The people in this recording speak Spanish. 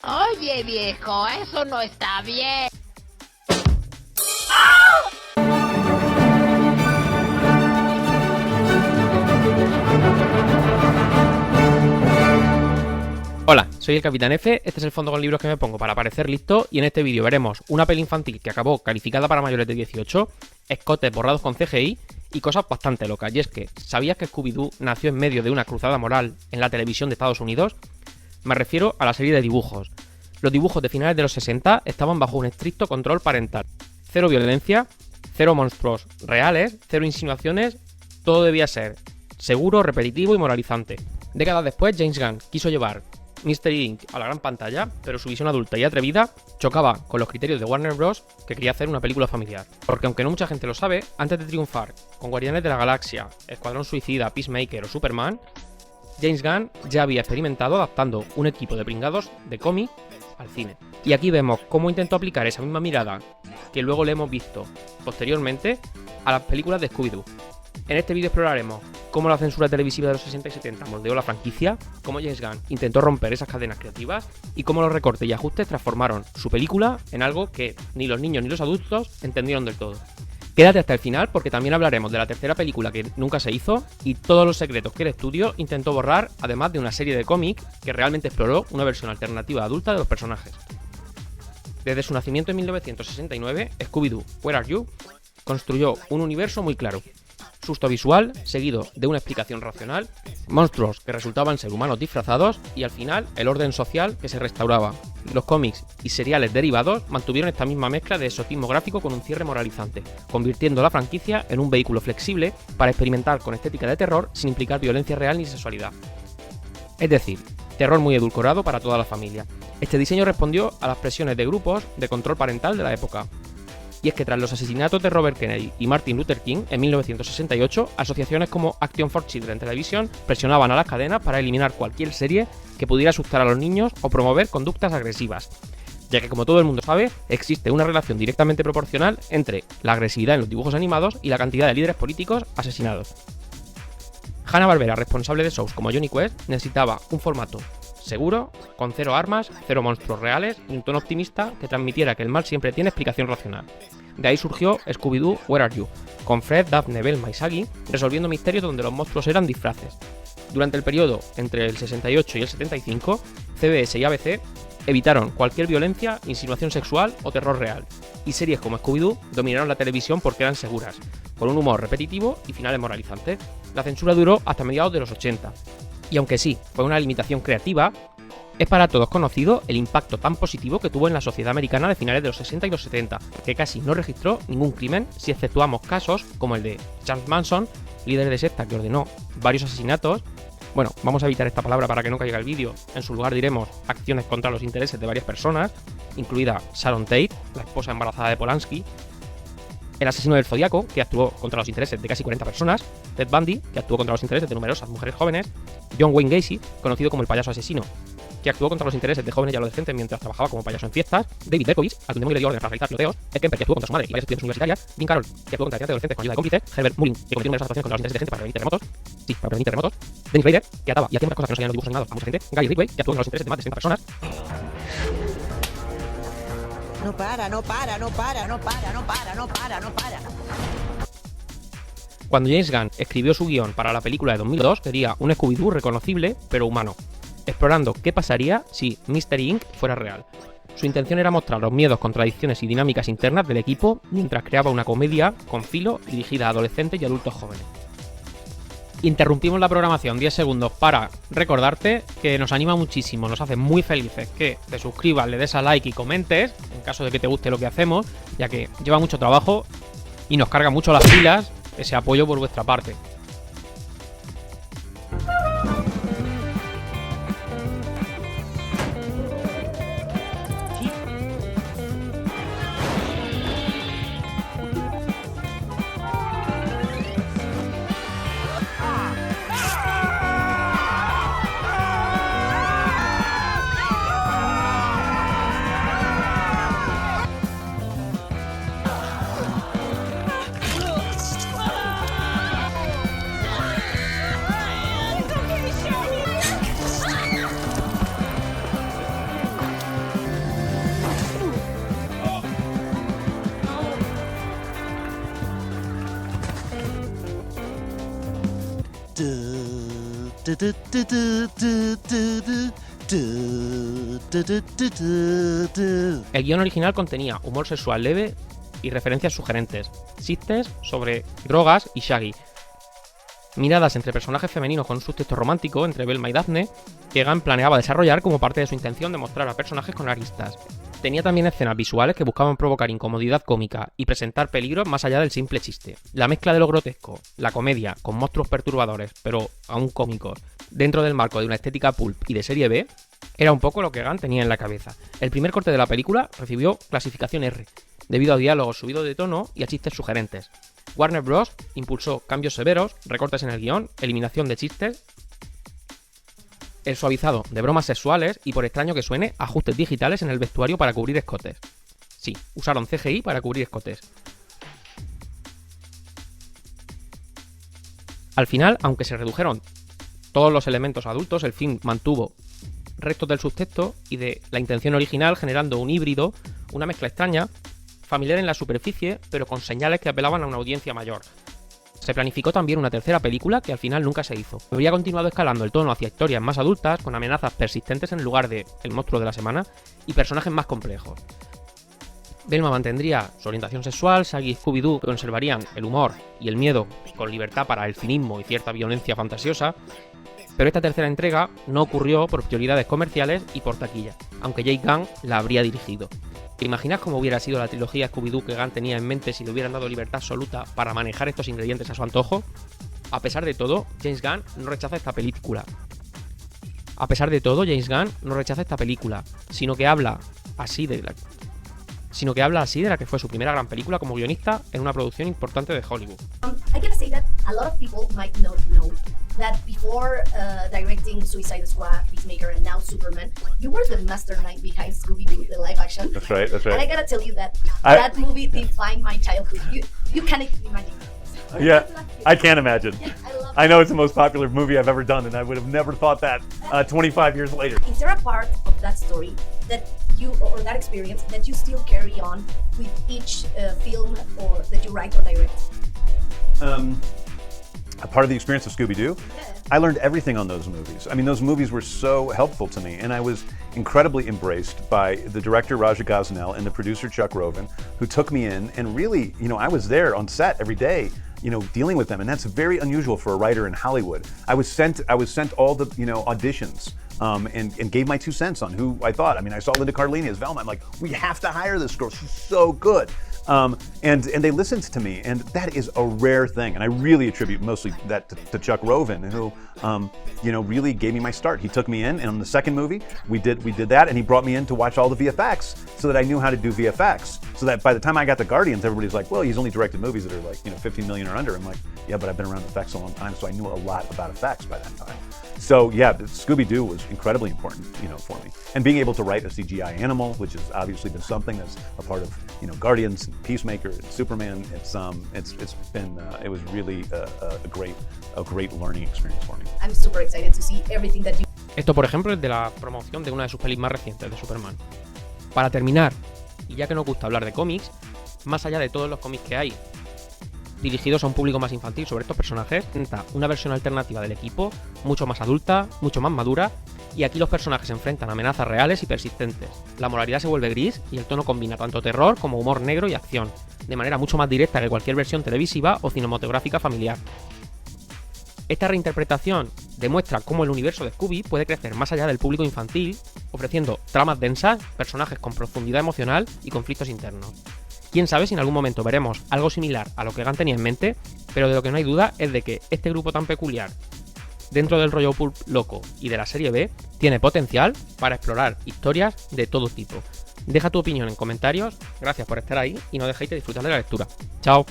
Oye, viejo, eso no está bien. Hola, soy el Capitán F, este es el fondo con libros que me pongo para parecer listo y en este vídeo veremos una peli infantil que acabó calificada para mayores de 18, escotes borrados con CGI y cosas bastante locas. Y es que, ¿sabías que Scooby-Doo nació en medio de una cruzada moral en la televisión de Estados Unidos? Me refiero a la serie de dibujos. Los dibujos de finales de los 60 estaban bajo un estricto control parental. Cero violencia, cero monstruos reales, cero insinuaciones, todo debía ser seguro, repetitivo y moralizante. Décadas después, James Gunn quiso llevar Mystery Inc. a la gran pantalla, pero su visión adulta y atrevida chocaba con los criterios de Warner Bros. Que quería hacer una película familiar. Porque aunque no mucha gente lo sabe, antes de triunfar con Guardianes de la Galaxia, Escuadrón Suicida, Peacemaker o Superman, James Gunn ya había experimentado adaptando un equipo de pringados de cómic al cine. Y aquí vemos cómo intentó aplicar esa misma mirada que luego le hemos visto posteriormente a las películas de Scooby-Doo. En este vídeo exploraremos cómo la censura televisiva de los 60 y 70 moldeó la franquicia, cómo James Gunn intentó romper esas cadenas creativas y cómo los recortes y ajustes transformaron su película en algo que ni los niños ni los adultos entendieron del todo. Quédate hasta el final porque también hablaremos de la tercera película que nunca se hizo y todos los secretos que el estudio intentó borrar, además de una serie de cómics que realmente exploró una versión alternativa adulta de los personajes. Desde su nacimiento en 1969, Scooby-Doo, Where Are You? Construyó un universo muy claro. Susto visual, seguido de una explicación racional, monstruos que resultaban ser humanos disfrazados y al final el orden social que se restauraba. Los cómics y seriales derivados mantuvieron esta misma mezcla de exotismo gráfico con un cierre moralizante, convirtiendo la franquicia en un vehículo flexible para experimentar con estética de terror sin implicar violencia real ni sexualidad. Es decir, terror muy edulcorado para toda la familia. Este diseño respondió a las presiones de grupos de control parental de la época. Y es que tras los asesinatos de Robert Kennedy y Martin Luther King en 1968, asociaciones como Action for Children Television presionaban a las cadenas para eliminar cualquier serie que pudiera asustar a los niños o promover conductas agresivas, ya que como todo el mundo sabe, existe una relación directamente proporcional entre la agresividad en los dibujos animados y la cantidad de líderes políticos asesinados. Hanna-Barbera, responsable de shows como Jonny Quest, necesitaba un formato seguro, con cero armas, cero monstruos reales y un tono optimista que transmitiera que el mal siempre tiene explicación racional. De ahí surgió Scooby-Doo, Where Are You?, con Fred, Daphne, Velma y Shaggy resolviendo misterios donde los monstruos eran disfraces. Durante el periodo entre el 68 y el 75, CBS y ABC evitaron cualquier violencia, insinuación sexual o terror real, y series como Scooby-Doo dominaron la televisión porque eran seguras, con un humor repetitivo y finales moralizantes. La censura duró hasta mediados de los 80. Y aunque sí, fue una limitación creativa, es para todos conocido el impacto tan positivo que tuvo en la sociedad americana de finales de los 60 y los 70, que casi no registró ningún crimen si exceptuamos casos como el de Charles Manson, líder de secta que ordenó varios asesinatos. Bueno, vamos a evitar esta palabra para que no caiga el vídeo, en su lugar diremos acciones contra los intereses de varias personas, incluida Sharon Tate, la esposa embarazada de Polanski, el asesino del Zodíaco, que actuó contra los intereses de casi 40 personas, Ted Bundy, que actuó contra los intereses de numerosas mujeres jóvenes, John Wayne Gacy, conocido como el payaso asesino, que actuó contra los intereses de jóvenes y adolescentes mientras trabajaba como payaso en fiestas, David Berkowitz, al que le dio orden para realizar tiroteos, Ed Kemper, que actuó contra su madre y varias estudiantes universitarias, Jim Carroll, que actuó contra adolescentes con ayuda de cómplices, Herbert Mullin, que cometió numerosas actuaciones contra los intereses de gente para prevenir terremotos, Dennis Rader, que ataba y hacía muchas cosas que no salían en los dibujos animados a mucha gente, Gary Ridgway, que actuó contra los intereses de más de 60 personas. No para. Cuando James Gunn escribió su guión para la película de 2002, quería un Scooby-Doo reconocible, pero humano, explorando qué pasaría si Mystery Inc. fuera real. Su intención era mostrar los miedos, contradicciones y dinámicas internas del equipo mientras creaba una comedia con filo dirigida a adolescentes y adultos jóvenes. Interrumpimos la programación 10 segundos para recordarte que nos anima muchísimo, nos hace muy felices que te suscribas, le des a like y comentes, en caso de que te guste lo que hacemos, ya que lleva mucho trabajo y nos carga mucho las pilas ese apoyo por vuestra parte. El guión original contenía humor sexual leve y referencias sugerentes, chistes sobre drogas y Shaggy, miradas entre personajes femeninos con un subtexto romántico entre Velma y Daphne, que Gunn planeaba desarrollar como parte de su intención de mostrar a personajes con aristas. Tenía también escenas visuales que buscaban provocar incomodidad cómica y presentar peligros más allá del simple chiste. La mezcla de lo grotesco, la comedia, con monstruos perturbadores, pero aún cómicos, dentro del marco de una estética pulp y de serie B, era un poco lo que Gunn tenía en la cabeza. El primer corte de la película recibió clasificación R, debido a diálogos subidos de tono y a chistes sugerentes. Warner Bros. Impulsó cambios severos, recortes en el guión, eliminación de chistes, el suavizado de bromas sexuales y, por extraño que suene, ajustes digitales en el vestuario para cubrir escotes. Sí, usaron CGI para cubrir escotes. Al final, aunque se redujeron todos los elementos adultos, el film mantuvo restos del subtexto y de la intención original, generando un híbrido, una mezcla extraña, familiar en la superficie, pero con señales que apelaban a una audiencia mayor. Se planificó también una tercera película que al final nunca se hizo. Habría continuado escalando el tono hacia historias más adultas, con amenazas persistentes en lugar de el monstruo de la semana y personajes más complejos. Velma mantendría su orientación sexual, Shaggy y Scooby-Doo conservarían el humor y el miedo con libertad para el cinismo y cierta violencia fantasiosa, pero esta tercera entrega no ocurrió por prioridades comerciales y por taquilla, aunque James Gunn la habría dirigido. ¿Te imaginas cómo hubiera sido la trilogía Scooby-Doo que Gunn tenía en mente si le hubieran dado libertad absoluta para manejar estos ingredientes a su antojo? A pesar de todo, James Gunn no rechaza esta película. Sino que habla así de la que fue su primera gran película como guionista en una producción importante de Hollywood. I gotta say that a lot of people might not know that before directing Suicide Squad, Peacemaker, and now Superman, you were the mastermind behind Scooby-Doo, the live action. That's right, that's right. And I gotta tell you that that movie defined my childhood. You can't imagine. Yeah, I can't imagine. Yeah, I know it's the most popular movie I've ever done, and I would have never thought that 25 years later. Is there a part of that story that you, or that experience, that you still carry on with each film or that you write or direct? A part of the experience of Scooby-Doo? I learned everything on those movies. I mean, those movies were so helpful to me, and I was incredibly embraced by the director Raja Gosnell and the producer Chuck Roven, who took me in, and really, I was there on set every day, dealing with them, and that's very unusual for a writer in Hollywood. I was sent all the, auditions, and gave my 2 cents on who I thought. I mean, I saw Linda Cardellini as Velma. I'm like, we have to hire this girl. She's so good. And they listened to me, and that is a rare thing. And I really attribute mostly that to Chuck Roven, who, really gave me my start. He took me in, and on the second movie, we did that, and he brought me in to watch all the VFX so that I knew how to do VFX. So that by the time I got to Guardians, everybody's like, well, he's only directed movies that are like, 15 million or under. I'm like, yeah, but I've been around effects a long time, so I knew a lot about effects by that time. So yeah, Scooby-Doo was incredibly important, for me. And being able to write a CGI animal, which has obviously been something that's a part of, Guardians, Peacemaker, and Superman. It was really a great learning experience for me. I'm super excited to see everything that you. Esto, por ejemplo, es de la promoción de una de sus pelis más recientes, de Superman. Para terminar, y ya que nos gusta hablar de cómics, más allá de todos los cómics que hay dirigidos a un público más infantil sobre estos personajes, presenta una versión alternativa del equipo, mucho más adulta, mucho más madura, y aquí los personajes se enfrentan a amenazas reales y persistentes. La moralidad se vuelve gris y el tono combina tanto terror como humor negro y acción, de manera mucho más directa que cualquier versión televisiva o cinematográfica familiar. Esta reinterpretación demuestra cómo el universo de Scooby puede crecer más allá del público infantil, ofreciendo tramas densas, personajes con profundidad emocional y conflictos internos. Quién sabe si en algún momento veremos algo similar a lo que Gunn tenía en mente, pero de lo que no hay duda es de que este grupo tan peculiar, dentro del rollo pulp loco y de la serie B, tiene potencial para explorar historias de todo tipo. Deja tu opinión en comentarios, gracias por estar ahí y no dejéis de disfrutar de la lectura. ¡Chao!